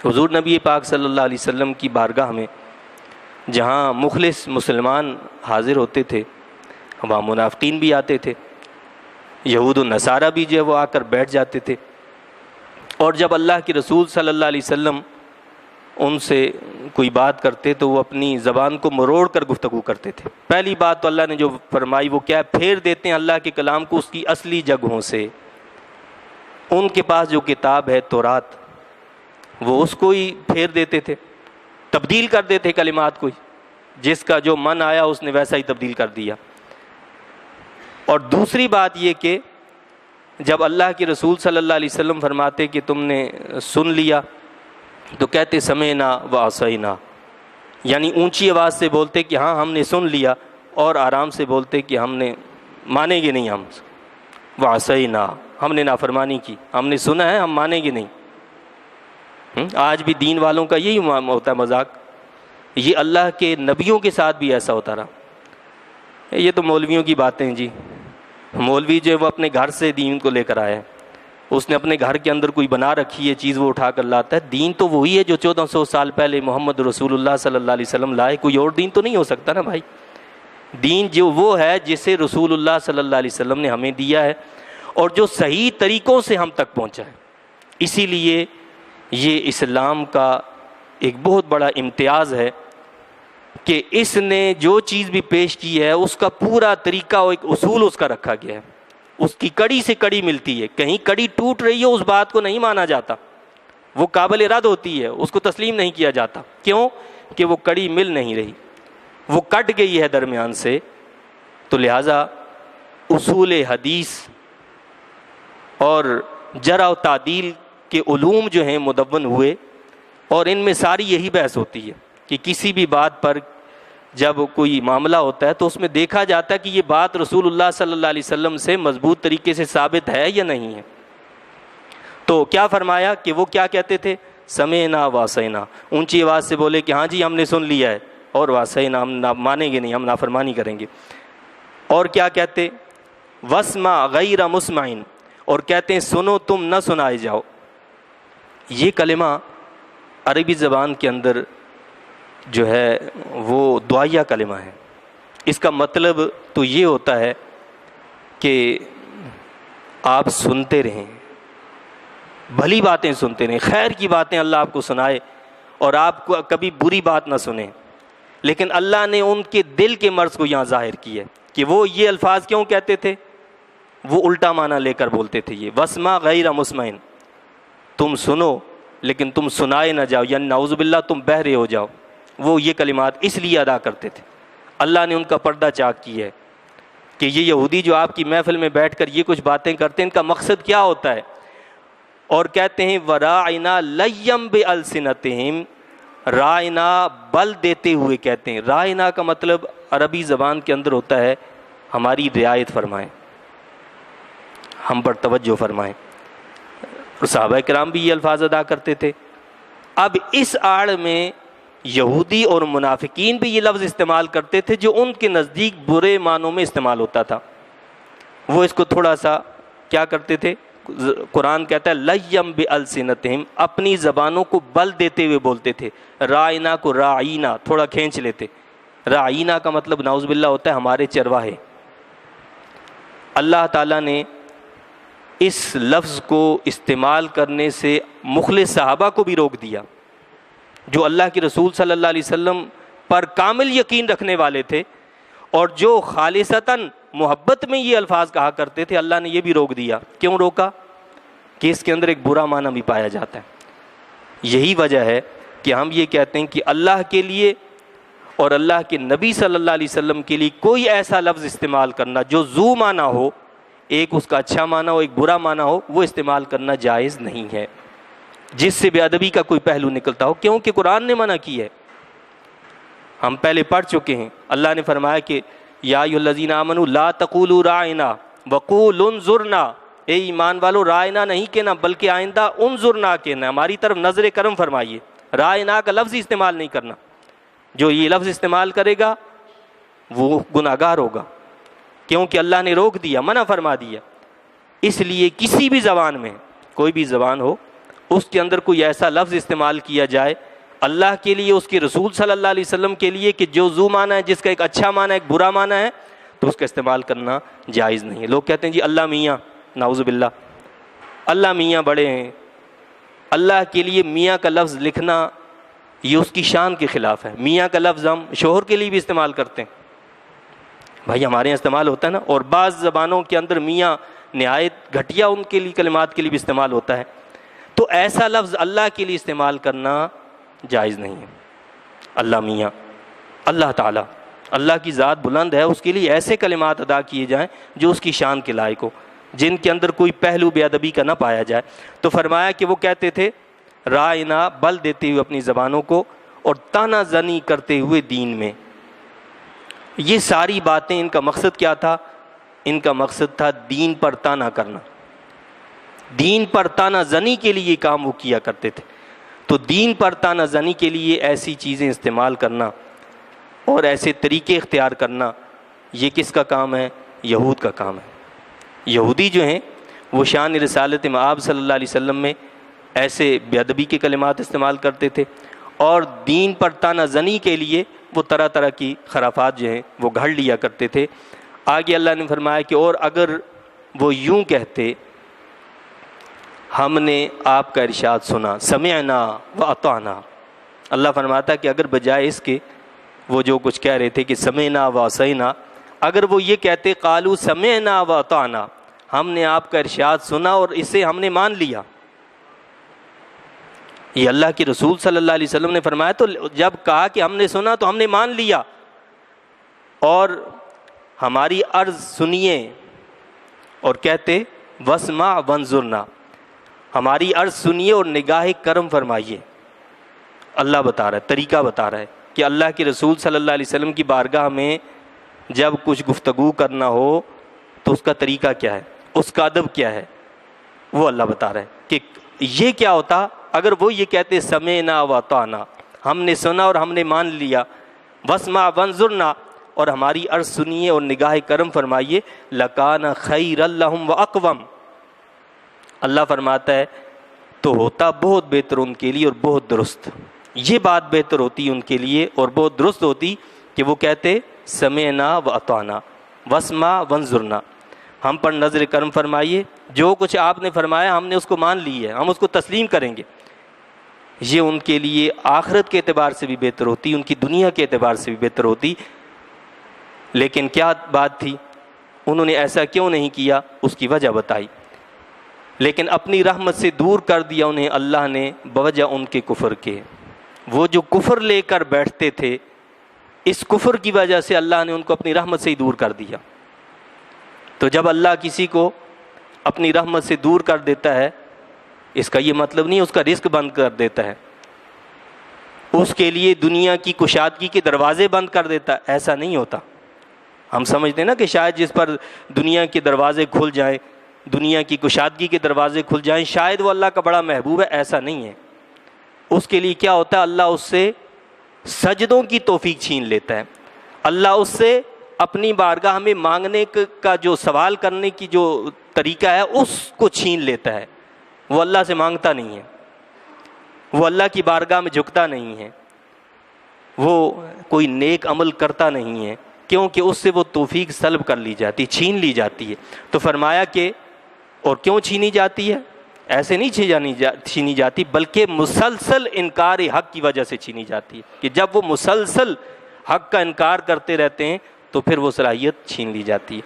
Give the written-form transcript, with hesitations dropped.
حضور نبی پاک صلی اللہ علیہ وسلم کی بارگاہ میں جہاں مخلص مسلمان حاضر ہوتے تھے، وہاں منافقین بھی آتے تھے، یہود و نصارہ بھی جو ہے وہ آ کر بیٹھ جاتے تھے، اور جب اللہ کے رسول صلی اللہ علیہ وسلم ان سے کوئی بات کرتے تو وہ اپنی زبان کو مروڑ کر گفتگو کرتے تھے۔ پہلی بات تو اللہ نے جو فرمائی وہ کیا ہے، پھیر دیتے ہیں اللہ کے کلام کو اس کی اصلی جگہوں سے۔ ان کے پاس جو کتاب ہے تورات، وہ اس کو ہی پھیر دیتے تھے، تبدیل کر دیتے کلمات کو ہی، جس کا جو من آیا اس نے ویسا ہی تبدیل کر دیا۔ اور دوسری بات یہ کہ جب اللہ کے رسول صلی اللہ علیہ وسلم فرماتے کہ تم نے سن لیا تو کہتے سمعنا وعصینا، یعنی اونچی آواز سے بولتے کہ ہاں ہم نے سن لیا، اور آرام سے بولتے کہ ہم نے مانیں گے نہیں، ہم وعصینا، ہم نے نافرمانی کی، ہم نے سنا ہے ہم مانیں گے نہیں۔ آج بھی دین والوں کا یہی ہوتا ہے مذاق، یہ اللہ کے نبیوں کے ساتھ بھی ایسا ہوتا رہا۔ یہ تو مولویوں کی باتیں ہیں جی، مولوی جو ہے وہ اپنے گھر سے دین کو لے کر آیا ہے، اس نے اپنے گھر کے اندر کوئی بنا رکھی ہے چیز، وہ اٹھا کر لاتا ہے۔ دین تو وہی ہے جو 1400 سال پہلے محمد رسول اللہ صلی اللہ علیہ وسلم لائے، کوئی اور دین تو نہیں ہو سکتا نا بھائی۔ دین جو وہ ہے جسے رسول اللہ صلی اللہ علیہ وسلم نے ہمیں دیا ہے اور جو صحیح طریقوں سے ہم تک پہنچا ہے۔ اسی لیے یہ اسلام کا ایک بہت بڑا امتیاز ہے کہ اس نے جو چیز بھی پیش کی ہے اس کا پورا طریقہ اور ایک اصول اس کا رکھا گیا ہے، اس کی کڑی سے کڑی ملتی ہے، کہیں کڑی ٹوٹ رہی ہے اس بات کو نہیں مانا جاتا، وہ قابل رد ہوتی ہے، اس کو تسلیم نہیں کیا جاتا۔ کیوں؟ کہ وہ کڑی مل نہیں رہی، وہ کٹ گئی ہے درمیان سے۔ تو لہٰذا اصول حدیث اور جرح و تعدیل کے علوم جو ہیں مدون ہوئے، اور ان میں ساری یہی بحث ہوتی ہے کہ کسی بھی بات پر جب کوئی معاملہ ہوتا ہے تو اس میں دیکھا جاتا ہے کہ یہ بات رسول اللہ صلی اللہ علیہ وسلم سے مضبوط طریقے سے ثابت ہے یا نہیں ہے۔ تو کیا فرمایا کہ وہ کیا کہتے تھے، سمعنا وعصینا، اونچی آواز سے بولے کہ ہاں جی ہم نے سن لیا ہے، اور وعصینا، ہم مانیں گے نہیں، ہم نافرمانی کریں گے۔ اور کیا کہتے، واسمع غیر مسمع، اور کہتے ہیں سنو تم نہ سنائے جاؤ۔ یہ کلمہ عربی زبان کے اندر جو ہے وہ دعائیہ کلمہ ہے۔ اس کا مطلب تو یہ ہوتا ہے کہ آپ سنتے رہیں، بھلی باتیں سنتے رہیں، خیر کی باتیں اللہ آپ کو سنائے، اور آپ کو کبھی بری بات نہ سنیں۔ لیکن اللہ نے ان کے دل کے مرض کو یہاں ظاہر کی ہے کہ وہ یہ الفاظ کیوں کہتے تھے، وہ الٹا معنی لے کر بولتے تھے۔ یہ واسمع غیر مسمع، تم سنو لیکن تم سنائے نہ جاؤ، یعنی نعوذ باللہ تم بہرے ہو جاؤ۔ وہ یہ کلمات اس لیے ادا کرتے تھے، اللہ نے ان کا پردہ چاک کیا ہے کہ یہ یہودی جو آپ کی محفل میں بیٹھ کر یہ کچھ باتیں کرتے ہیں، ان کا مقصد کیا ہوتا ہے۔ اور کہتے ہیں وراعنا لیم بالسنتہم، رائنا بل دیتے ہوئے کہتے ہیں۔ رائنا کا مطلب عربی زبان کے اندر ہوتا ہے ہماری رعایت فرمائیں، ہم پر توجہ فرمائیں، اور صحابہ کرام بھی یہ الفاظ ادا کرتے تھے۔ اب اس آڑ میں یہودی اور منافقین بھی یہ لفظ استعمال کرتے تھے جو ان کے نزدیک برے معنوں میں استعمال ہوتا تھا، وہ اس کو تھوڑا سا کیا کرتے تھے، قرآن کہتا ہے لیم بالسنتہم، اپنی زبانوں کو بل دیتے ہوئے بولتے تھے۔ رائنا کو راعینا تھوڑا کھینچ لیتے، راعینا کا مطلب نعوذ باللہ ہوتا ہے ہمارے چرواہے۔ اللہ تعالیٰ نے اس لفظ کو استعمال کرنے سے مخلص صحابہ کو بھی روک دیا، جو اللہ کے رسول صلی اللہ علیہ وسلم پر کامل یقین رکھنے والے تھے اور جو خالصتاً محبت میں یہ الفاظ کہا کرتے تھے۔ اللہ نے یہ بھی روک دیا۔ کیوں روکا؟ کہ اس کے اندر ایک برا معنی بھی پایا جاتا ہے۔ یہی وجہ ہے کہ ہم یہ کہتے ہیں کہ اللہ کے لیے اور اللہ کے نبی صلی اللہ علیہ وسلم کے لیے کوئی ایسا لفظ استعمال کرنا جو ذو معنی ہو، ایک اس کا اچھا معنی ہو ایک برا معنی ہو، وہ استعمال کرنا جائز نہیں ہے، جس سے بے ادبی کا کوئی پہلو نکلتا ہو، کیونکہ قرآن نے منع کی ہے۔ ہم پہلے پڑھ چکے ہیں، اللہ نے فرمایا کہ یا ایھا الذین آمنوا لا تقولوا راعنا وقولوا انظرنا، اے ایمان والو رائنا نہیں کہنا بلکہ آئندہ انظرنا کہنا، ہماری طرف نظر کرم فرمائیے۔ رائنا کا لفظ استعمال نہیں کرنا، جو یہ لفظ استعمال کرے گا وہ گناہگار ہوگا، کیونکہ اللہ نے روک دیا، منع فرما دیا۔ اس لیے کسی بھی زبان میں، کوئی بھی زبان ہو، اس کے اندر کوئی ایسا لفظ استعمال کیا جائے اللہ کے لیے، اس کے رسول صلی اللہ علیہ وسلم کے لیے، کہ جو ذو معنی ہے، جس کا ایک اچھا معنی ہے ایک برا معنی ہے، تو اس کا استعمال کرنا جائز نہیں ہے۔ لوگ کہتے ہیں جی اللہ میاں، نعوذ باللہ، اللہ میاں بڑے ہیں، اللہ کے لیے میاں کا لفظ لکھنا یہ اس کی شان کے خلاف ہے۔ میاں کا لفظ ہم شوہر کے لیے بھی استعمال کرتے ہیں، بھائی ہمارے یہاں استعمال ہوتا ہے نا، اور بعض زبانوں کے اندر میاں نہایت گھٹیا ان کے لیے کلمات کے لیے بھی استعمال ہوتا ہے، تو ایسا لفظ اللہ کے لیے استعمال کرنا جائز نہیں ہے۔ اللہ میاں، اللہ تعالیٰ، اللہ کی ذات بلند ہے، اس کے لیے ایسے کلمات ادا کیے جائیں جو اس کی شان کے لائق ہو، جن کے اندر کوئی پہلو بے ادبی کا نہ پایا جائے۔ تو فرمایا کہ وہ کہتے تھے رائنا، بل دیتے ہوئے اپنی زبانوں کو، اور تانا زنی کرتے ہوئے دین میں۔ یہ ساری باتیں ان کا مقصد کیا تھا؟ ان کا مقصد تھا دین پر تانا کرنا، دین پر تانا زنی کے لیے کام وہ کیا کرتے تھے۔ تو دین پر تانا زنی کے لیے ایسی چیزیں استعمال کرنا اور ایسے طریقے اختیار کرنا، یہ کس کا کام ہے؟ یہود کا کام ہے۔ یہودی جو ہیں وہ شان رسالت مآب صلی اللہ علیہ وسلم میں ایسے بے ادبی کے کلمات استعمال کرتے تھے، اور دین پر تانا زنی کے لیے وہ طرح طرح کی خرافات جو ہیں وہ گھڑ لیا کرتے تھے۔ آگے اللہ نے فرمایا کہ اور اگر وہ یوں کہتے ہم نے آپ کا ارشاد سنا، سمعنا و اطعنا، اللہ فرماتا کہ اگر بجائے اس کے وہ جو کچھ کہہ رہے تھے کہ سمعنا و عصینا، اگر وہ یہ کہتے قالوا سمعنا و اطعنا، ہم نے آپ کا ارشاد سنا اور اسے ہم نے مان لیا، یہ اللہ کے رسول صلی اللہ علیہ وسلم نے فرمایا، تو جب کہا کہ ہم نے سنا تو ہم نے مان لیا، اور ہماری عرض سنیے، اور کہتے واسمع وانظرنا، ہماری عرض سنیے اور نگاہ کرم فرمائیے۔ اللہ بتا رہا ہے، طریقہ بتا رہا ہے کہ اللہ کے رسول صلی اللہ علیہ وسلم کی بارگاہ میں جب کچھ گفتگو کرنا ہو تو اس کا طریقہ کیا ہے، اس کا ادب کیا ہے، وہ اللہ بتا رہا ہے کہ یہ کیا ہوتا اگر وہ یہ کہتے سمعنا و اطعنا، ہم نے سنا اور ہم نے مان لیا، واسمع وانظرنا، اور ہماری عرض سنیے اور نگاہ کرم فرمائیے، لکان خیر لہم واقوم، اللہ فرماتا ہے تو ہوتا بہت بہتر ان کے لیے اور بہت درست، یہ بات بہتر ہوتی ان کے لیے اور بہت درست ہوتی کہ وہ کہتے سمعنا و اطعنا واسمع وانظرنا، ہم پر نظر کرم فرمائیے، جو کچھ آپ نے فرمایا ہم نے اس کو مان لی ہے، ہم اس کو تسلیم کریں گے۔ یہ ان کے لیے آخرت کے اعتبار سے بھی بہتر ہوتی، ان کی دنیا کے اعتبار سے بھی بہتر ہوتی۔ لیکن کیا بات تھی، انہوں نے ایسا کیوں نہیں کیا، اس کی وجہ بتائی، لیکن اپنی رحمت سے دور کر دیا انہیں اللہ نے بوجہ ان کے کفر کے۔ وہ جو کفر لے کر بیٹھتے تھے، اس کفر کی وجہ سے اللہ نے ان کو اپنی رحمت سے ہی دور کر دیا۔ تو جب اللہ کسی کو اپنی رحمت سے دور کر دیتا ہے، اس کا یہ مطلب نہیں اس کا رزق بند کر دیتا ہے، اس کے لیے دنیا کی کشادگی کے دروازے بند کر دیتا، ایسا نہیں ہوتا۔ ہم سمجھتے ہیں نا کہ شاید جس پر دنیا کے دروازے کھل جائیں، دنیا کی کشادگی کے دروازے کھل جائیں، شاید وہ اللہ کا بڑا محبوب ہے، ایسا نہیں ہے۔ اس کے لیے کیا ہوتا ہے، اللہ اس سے سجدوں کی توفیق چھین لیتا ہے، اللہ اس سے اپنی بارگاہ میں مانگنے کا جو سوال کرنے کی جو طریقہ ہے اس کو چھین لیتا ہے۔ وہ اللہ سے مانگتا نہیں ہے، وہ اللہ کی بارگاہ میں جھکتا نہیں ہے، وہ کوئی نیک عمل کرتا نہیں ہے، کیونکہ اس سے وہ توفیق سلب کر لی جاتی، چھین لی جاتی ہے۔ تو فرمایا کہ اور کیوں چھینی جاتی ہے، ایسے نہیں چھینی جاتی، بلکہ مسلسل انکار حق کی وجہ سے چھینی جاتی ہے، کہ جب وہ مسلسل حق کا انکار کرتے رہتے ہیں تو پھر وہ صلاحیت چھین لی جاتی ہے۔